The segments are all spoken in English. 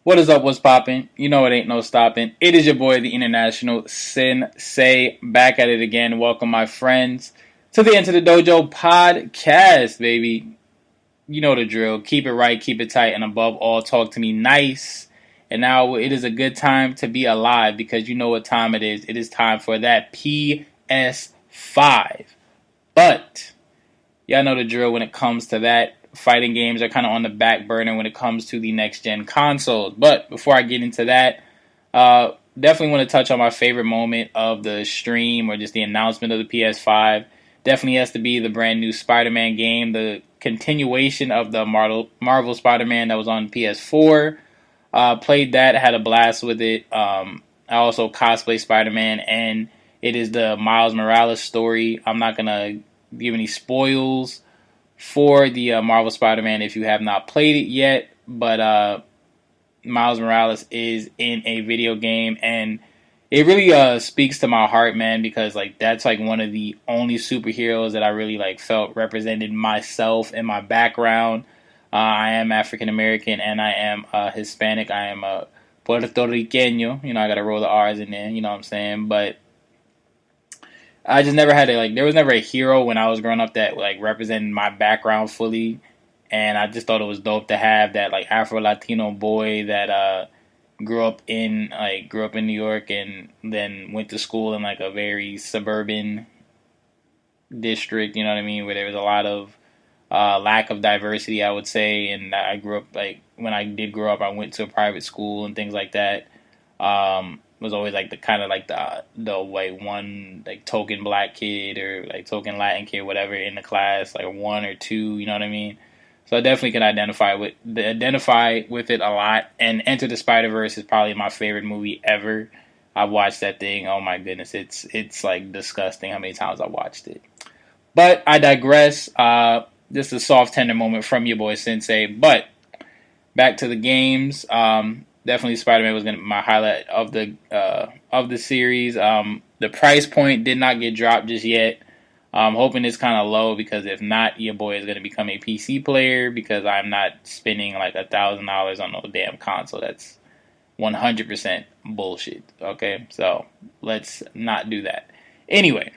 What is up? What's poppin'? You know it ain't no stopping. It is your boy, the International Sensei, back at it again. Welcome, my friends, to the Into the Dojo podcast, baby. You know the drill. Keep it right, keep it tight, and above all, talk to me nice. And now it is a good time to be alive because you know what time it is. It is time for that PS5. But y'all know the drill when it comes to that. Fighting games are kind of on the back burner when it comes to the next gen consoles. But before I get into that, definitely want to touch on my favorite moment of the stream or just the announcement of the PS5. Definitely has to be the brand new Spider-Man game, the continuation of the Marvel Spider-Man that was on PS4. Played that, had a blast with it. I also cosplay Spider-Man, and it is the Miles Morales story. I'm not gonna give any spoils for the Marvel Spider-Man if you have not played it yet, but Miles Morales is in a video game, and it really speaks to my heart, man, because like that's like one of the only superheroes that I really like felt represented myself and my background. I am African American and I am Hispanic. I am a Puerto Riqueño. You know, I gotta roll the R's in there. You know what I'm saying? But I just never had a like. There was never a hero when I was growing up that like represented my background fully, and I just thought it was dope to have that like Afro Latino boy that grew up in New York and then went to school in like a very suburban district. You know what I mean, where there was a lot of lack of diversity, I would say. And I grew up like when I did grow up, I went to a private school and things like that. Was always like the kind of like the like one like token black kid or like token Latin kid, whatever, in the class, like one or two. You know what I mean? So I definitely can identify with it a lot. And Enter the Spider Verse is probably my favorite movie ever. I've watched that thing. Oh my goodness, it's like disgusting how many times I watched it. But I digress. Just a soft tender moment from your boy Sensei. But back to the games. Definitely Spider-Man was gonna be my highlight of the series. The price point did not get dropped just yet. I'm hoping it's kind of low because if not, your boy is gonna become a PC player because I'm not spending like $1,000 on no damn console. That's 100% bullshit. Okay, so let's not do that. Anyway,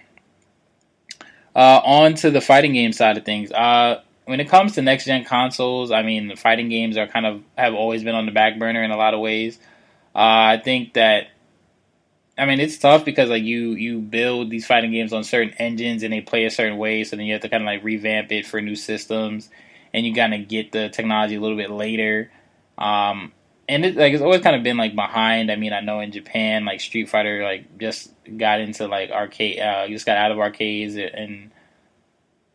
on to the fighting game side of things. When it comes to next gen consoles, I mean, the fighting games are kind of have always been on the back burner in a lot of ways. I think that I mean it's tough because like you build these fighting games on certain engines and they play a certain way, so then you have to kind of like revamp it for new systems, and you kind of get the technology a little bit later. And it's always kind of been like behind. I mean, I know in Japan, like Street Fighter, like just got into like arcade, just got out of arcades and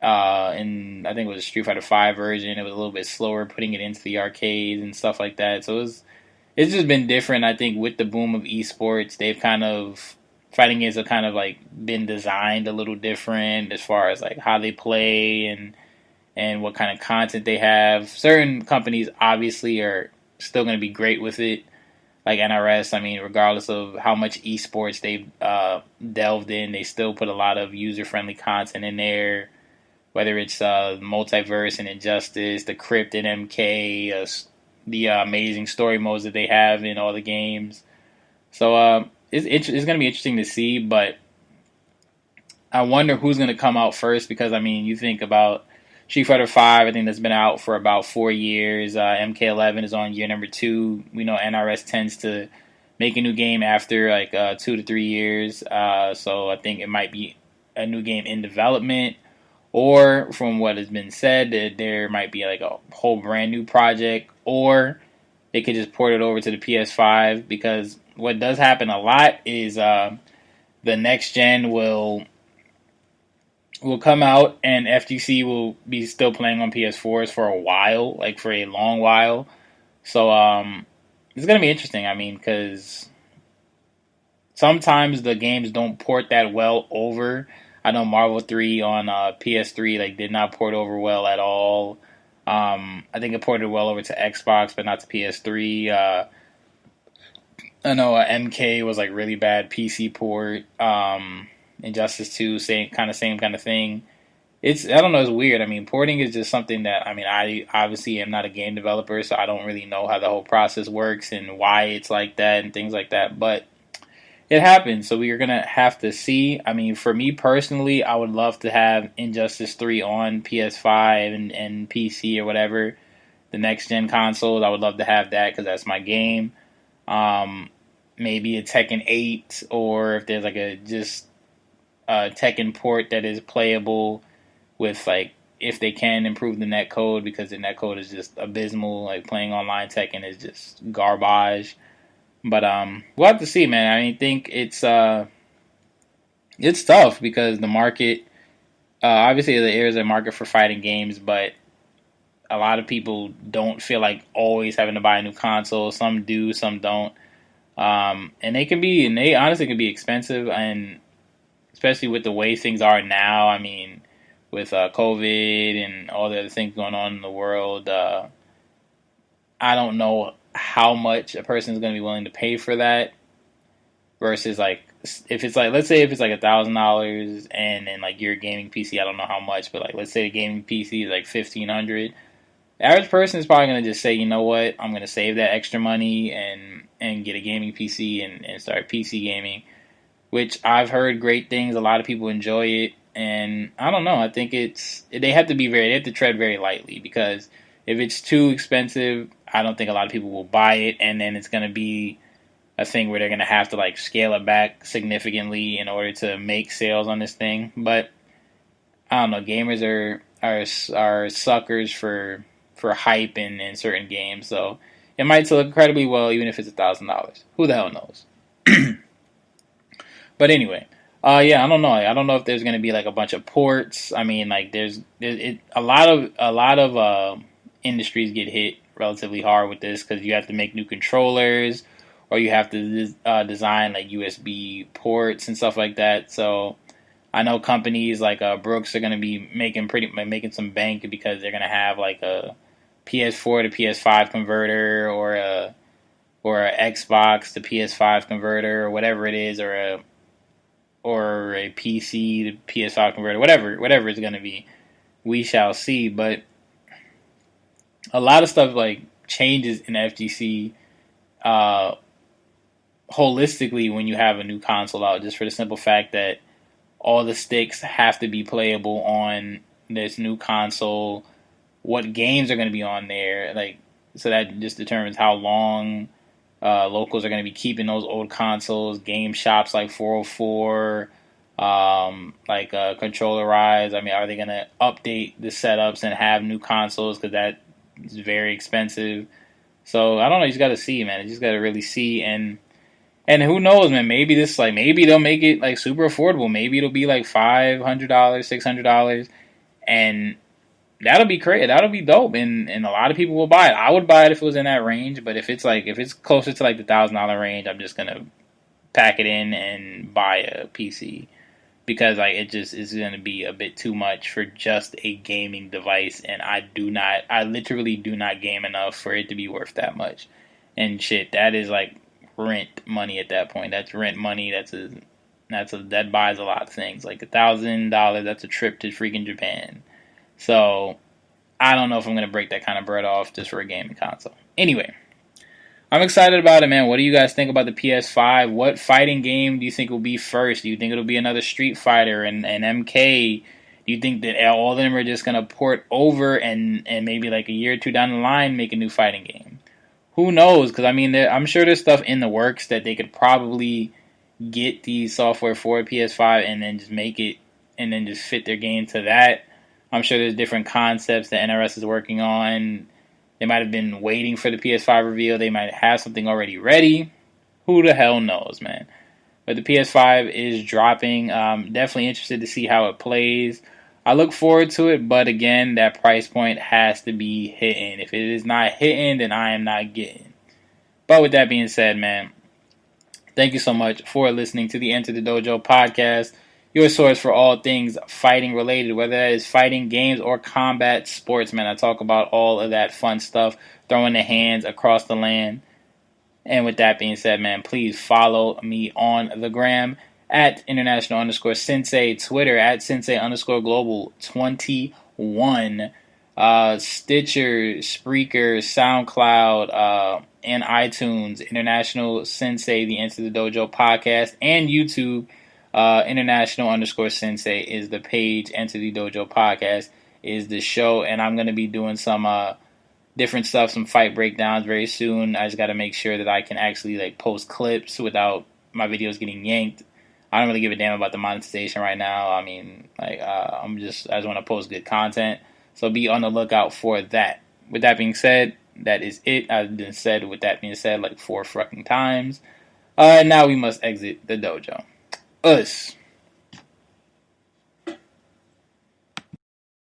I think it was a Street Fighter 5 version. It was a little bit slower putting it into the arcades and stuff like that. So it's just been different. I think with the boom of esports, they've kind of fighting games have kind of like been designed a little different as far as like how they play and what kind of content they have. Certain companies obviously are still going to be great with it, like NRS. I mean, regardless of how much esports they've delved in, they still put a lot of user friendly content in there, whether it's Multiverse and Injustice, the Crypt and MK, the amazing story modes that they have in all the games. So it's going to be interesting to see, but I wonder who's going to come out first because, I mean, you think about Street Fighter 5, I think that's been out for about 4 years. MK11 is on year number 2. We know NRS tends to make a new game after like 2 to 3 years. So I think it might be a new game in development. Or from what has been said, that there might be like a whole brand new project, or they could just port it over to the PS5. Because what does happen a lot is the next gen will come out and FGC will be still playing on PS4s for a while, like for a long while. So it's gonna be interesting. I mean, because sometimes the games don't port that well over. I know Marvel 3 on PS3 like did not port over well at all. I think it ported well over to Xbox, but not to PS3. I know MK was like really bad PC port. Injustice 2, same kind of thing. I don't know, it's weird. I mean, porting is just something that, I mean, I obviously am not a game developer, so I don't really know how the whole process works and why it's like that and things like that. But it happens, so we are gonna have to see. I mean, for me personally, I would love to have Injustice 3 on PS5 and PC or whatever, the next gen consoles. I would love to have that because that's my game. Um, Maybe a Tekken 8, or if there's like a just a Tekken port that is playable with, like, if they can improve the netcode, because the netcode is just abysmal. Like, playing online Tekken is just garbage. But we'll have to see, man. I mean, think it's tough because the market, obviously there is a market for fighting games, but a lot of people don't feel like always having to buy a new console. Some do, some don't. And they honestly can be expensive, and especially with the way things are now. I mean, with COVID and all the other things going on in the world, I don't know how much a person is going to be willing to pay for that. Versus, like, if it's like, let's say if it's like $1,000 and then like your gaming PC, I don't know how much, but like let's say the gaming PC is like 1,500. The average person is probably going to just say, you know what, I'm going to save that extra money and get a gaming PC and start PC gaming, which I've heard great things. A lot of people enjoy it, and I don't know. I think they have to tread very lightly, because if it's too expensive, I don't think a lot of people will buy it, and then it's going to be a thing where they're going to have to like scale it back significantly in order to make sales on this thing. But I don't know. Gamers are suckers for hype in certain games, so it might sell incredibly well even if it's $1,000. Who the hell knows? But anyway, yeah, I don't know. I don't know if there's going to be like a bunch of ports. I mean, like a lot of industries get hit relatively hard with this, because you have to make new controllers, or you have to design like USB ports and stuff like that. So I know companies like Brooks are going to be making some bank, because they're going to have like a PS4 to PS5 converter, or a Xbox to PS5 converter, or whatever it is, or a PC to PS5 converter, whatever it's going to be. We shall see. But a lot of stuff like changes in FGC holistically when you have a new console out, just for the simple fact that all the sticks have to be playable on this new console. What games are going to be on there, like, so that just determines how long locals are going to be keeping those old consoles. Game shops like 404, Controllerize. I mean, are they going to update the setups and have new consoles, because that is very expensive. So I don't know. You just got to see, man. You just got to really see. And who knows, man? Maybe maybe they'll make it like super affordable. Maybe it'll be like $500, $600, and that'll be crazy. That'll be dope, and a lot of people will buy it. I would buy it if it was in that range, but if it's closer to like the $1,000 range, I'm just gonna pack it in and buy a PC, because like it just is gonna be a bit too much for just a gaming device, and I literally do not game enough for it to be worth that much. And shit, that is like rent money at that point. That's rent money. That buys a lot of things. Like $1,000, that's a trip to freaking Japan. So I don't know if I'm gonna break that kind of bread off just for a gaming console. Anyway, I'm excited about it, man. What do you guys think about the PS5? What fighting game do you think will be first? Do you think it'll be another Street Fighter and MK? Do you think that all of them are just gonna port over and maybe like a year or two down the line make a new fighting game? Who knows? Because I mean, I'm sure there's stuff in the works that they could probably get the software for PS5 and then just make it, and then just fit their game to that. I'm sure there's different concepts that NRS is working on. They might have been waiting for the PS5 reveal. They might have something already ready. Who the hell knows, man? But the PS5 is dropping. Definitely interested to see how it plays. I look forward to it, but again, that price point has to be hitting. If it is not hitting, then I am not getting. But with that being said, man, thank you so much for listening to the Enter the Dojo podcast, your source for all things fighting related, whether that is fighting games or combat sports, man. I talk about all of that fun stuff, throwing the hands across the land. And with that being said, man, please follow me on the gram at international underscore sensei, Twitter at sensei underscore global 21, Stitcher, Spreaker, SoundCloud, and iTunes, International Sensei, the Enter the Dojo podcast, and YouTube, international underscore sensei is the page, Enter the Dojo podcast is the show, and I'm going to be doing some different stuff, some fight breakdowns very soon. I just got to make sure that I can actually like post clips without my videos getting yanked. I don't really give a damn about the monetization right now. I mean, like, I just want to post good content. So be on the lookout for that. With that being said, that is it. I've been said with that being said like 4 fucking times. Now we must exit the dojo. Us.